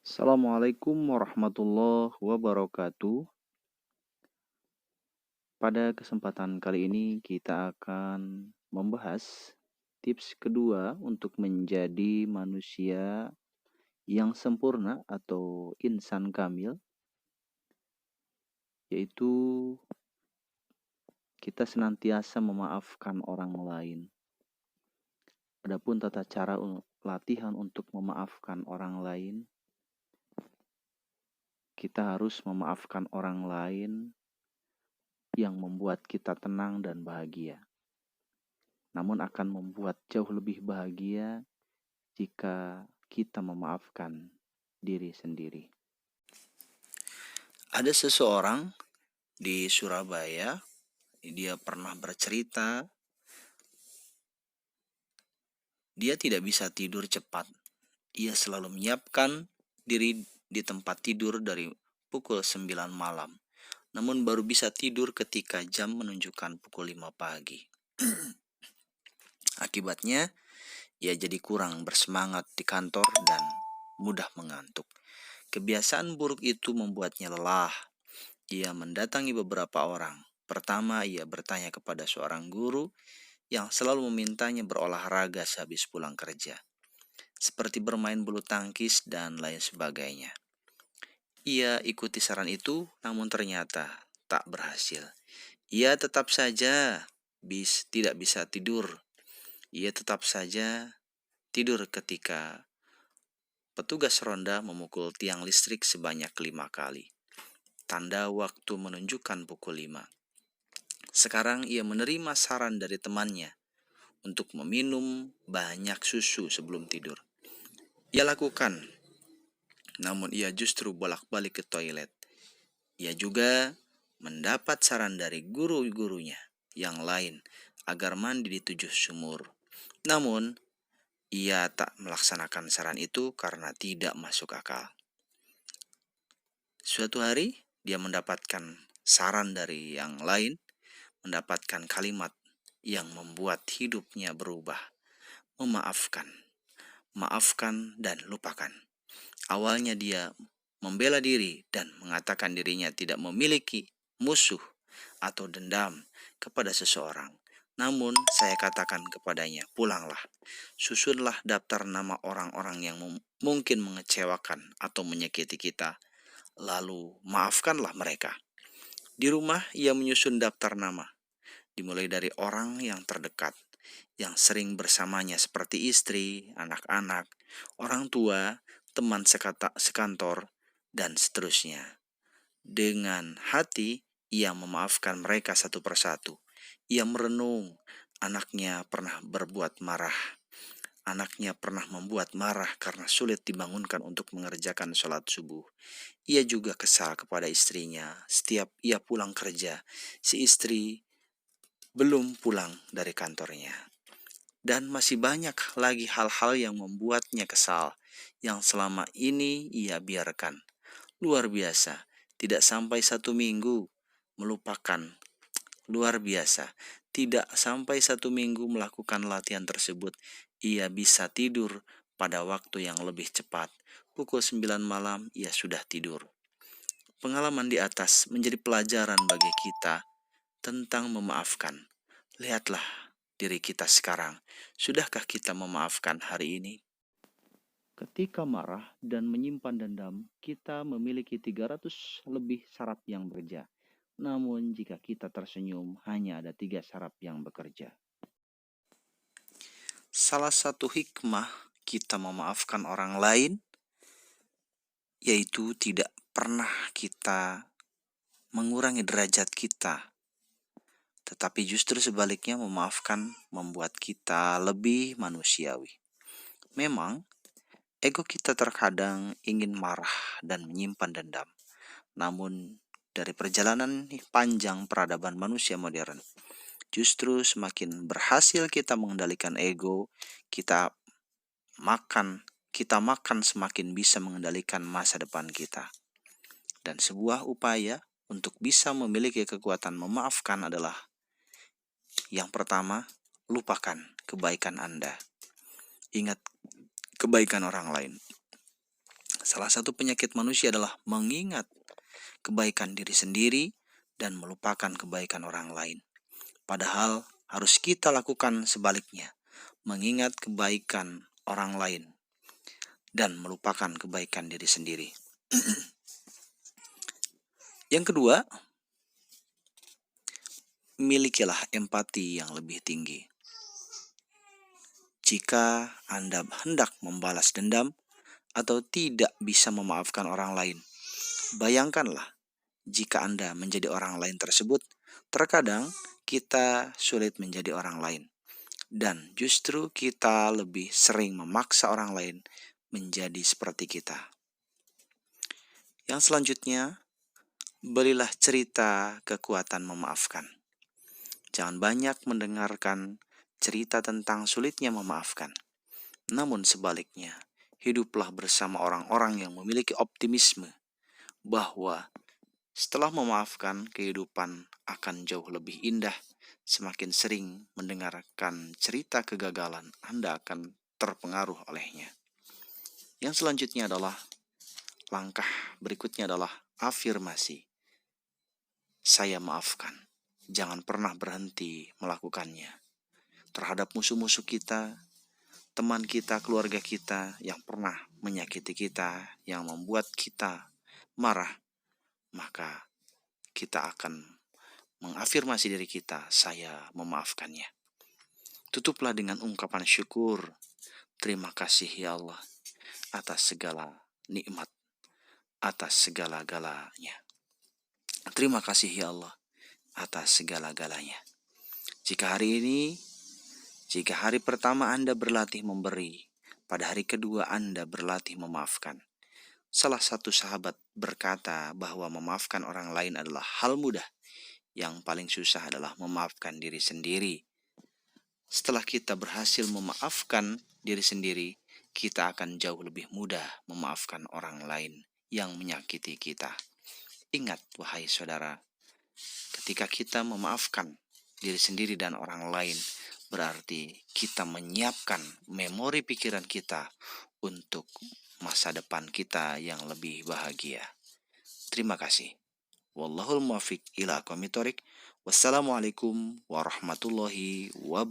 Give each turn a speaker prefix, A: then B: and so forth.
A: Assalamualaikum warahmatullahi wabarakatuh. Pada kesempatan kali ini kita akan membahas tips kedua untuk menjadi manusia yang sempurna atau insan kamil, yaitu kita senantiasa memaafkan orang lain. Adapun tata cara latihan untuk memaafkan orang lain, kita harus memaafkan orang lain yang membuat kita tenang dan bahagia. Namun akan membuat jauh lebih bahagia jika kita memaafkan diri sendiri. Ada seseorang di Surabaya, dia pernah bercerita, dia tidak bisa tidur cepat. Ia selalu menyiapkan diri di tempat tidur dari pukul 9 malam. Namun baru bisa tidur ketika jam menunjukkan pukul 5 pagi. Akibatnya, ia jadi kurang bersemangat di kantor dan mudah mengantuk. Kebiasaan buruk itu membuatnya lelah. Ia mendatangi beberapa orang. Pertama, ia bertanya kepada seorang guru yang selalu memintanya berolahraga sehabis pulang kerja, seperti bermain bulu tangkis dan lain sebagainya. Ia ikuti saran itu, namun ternyata tak berhasil. Ia tetap saja tidak bisa tidur. Ia tetap saja tidur ketika petugas ronda memukul tiang listrik sebanyak 5 kali. Tanda waktu menunjukkan pukul 5. Sekarang ia menerima saran dari temannya untuk meminum banyak susu sebelum tidur. Ia lakukan, namun ia justru bolak-balik ke toilet. Ia juga mendapat saran dari guru-gurunya yang lain agar mandi di 7 sumur. Namun, ia tak melaksanakan saran itu karena tidak masuk akal. Suatu hari, dia mendapatkan saran dari yang lain, mendapatkan kalimat yang membuat hidupnya berubah. Memaafkan. Maafkan dan lupakan. Awalnya dia membela diri dan mengatakan dirinya tidak memiliki musuh atau dendam kepada seseorang. Namun saya katakan kepadanya, pulanglah. Susunlah daftar nama orang-orang yang mungkin mengecewakan atau menyakiti kita. Lalu maafkanlah mereka. Di rumah ia menyusun daftar nama, dimulai dari orang yang terdekat, yang sering bersamanya seperti istri, anak-anak, orang tua, teman sekantor, dan seterusnya. Dengan hati, ia memaafkan mereka satu persatu. Ia merenung, anaknya pernah berbuat marah. Anaknya pernah membuat marah karena sulit dibangunkan untuk mengerjakan sholat subuh. Ia juga kesal kepada istrinya. Setiap ia pulang kerja, si istri belum pulang dari kantornya. Dan masih banyak lagi hal-hal yang membuatnya kesal, yang selama ini ia biarkan. Luar biasa, tidak sampai 1 minggu melupakan. Luar biasa, tidak sampai 1 minggu melakukan latihan tersebut, ia bisa tidur pada waktu yang lebih cepat. Pukul 9 malam ia sudah tidur. Pengalaman di atas menjadi pelajaran bagi kita tentang memaafkan. Lihatlah diri kita sekarang. Sudahkah kita memaafkan hari ini? Ketika marah dan menyimpan dendam, kita memiliki 300 lebih saraf yang bekerja. Namun jika kita tersenyum, hanya ada 3 saraf yang bekerja. Salah satu hikmah kita memaafkan orang lain, yaitu tidak pernah kita mengurangi derajat kita, tetapi justru sebaliknya memaafkan membuat kita lebih manusiawi. Memang, ego kita terkadang ingin marah dan menyimpan dendam. Namun, dari perjalanan panjang peradaban manusia modern, justru semakin berhasil kita mengendalikan ego, kita makan semakin bisa mengendalikan masa depan kita. Dan sebuah upaya untuk bisa memiliki kekuatan memaafkan adalah yang pertama, lupakan kebaikan Anda. Ingat kebaikan orang lain. Salah satu penyakit manusia adalah mengingat kebaikan diri sendiri dan melupakan kebaikan orang lain. Padahal harus kita lakukan sebaliknya, mengingat kebaikan orang lain dan melupakan kebaikan diri sendiri. Yang kedua, milikilah empati yang lebih tinggi. Jika Anda hendak membalas dendam atau tidak bisa memaafkan orang lain, bayangkanlah jika Anda menjadi orang lain tersebut. Terkadang kita sulit menjadi orang lain, dan justru kita lebih sering memaksa orang lain menjadi seperti kita. Yang selanjutnya, berilah cerita kekuatan memaafkan. Jangan banyak mendengarkan cerita tentang sulitnya memaafkan. Namun sebaliknya, hiduplah bersama orang-orang yang memiliki optimisme bahwa setelah memaafkan, kehidupan akan jauh lebih indah. Semakin sering mendengarkan cerita kegagalan, Anda akan terpengaruh olehnya. Yang selanjutnya adalah, langkah berikutnya adalah afirmasi. Saya maafkan. Jangan pernah berhenti melakukannya. Terhadap musuh-musuh kita, teman kita, keluarga kita yang pernah menyakiti kita, yang membuat kita marah, maka kita akan mengafirmasi diri kita, saya memaafkannya. Tutuplah dengan ungkapan syukur. Terima kasih ya Allah atas segala nikmat, atas segala-galanya. Terima kasih ya Allah atas segala-galanya. Jika hari pertama Anda berlatih memberi, pada hari kedua Anda berlatih memaafkan. Salah satu sahabat berkata bahwa memaafkan orang lain adalah hal mudah. Yang paling susah adalah memaafkan diri sendiri. Setelah kita berhasil memaafkan diri sendiri, kita akan jauh lebih mudah memaafkan orang lain yang menyakiti kita. Ingat wahai saudara, ketika kita memaafkan diri sendiri dan orang lain, berarti kita menyiapkan memori pikiran kita untuk masa depan kita yang lebih bahagia. Terima kasih. Wallahul muwaffiq ila aqwamit thoriq. Wassalamualaikum warahmatullahi wabarakatuh.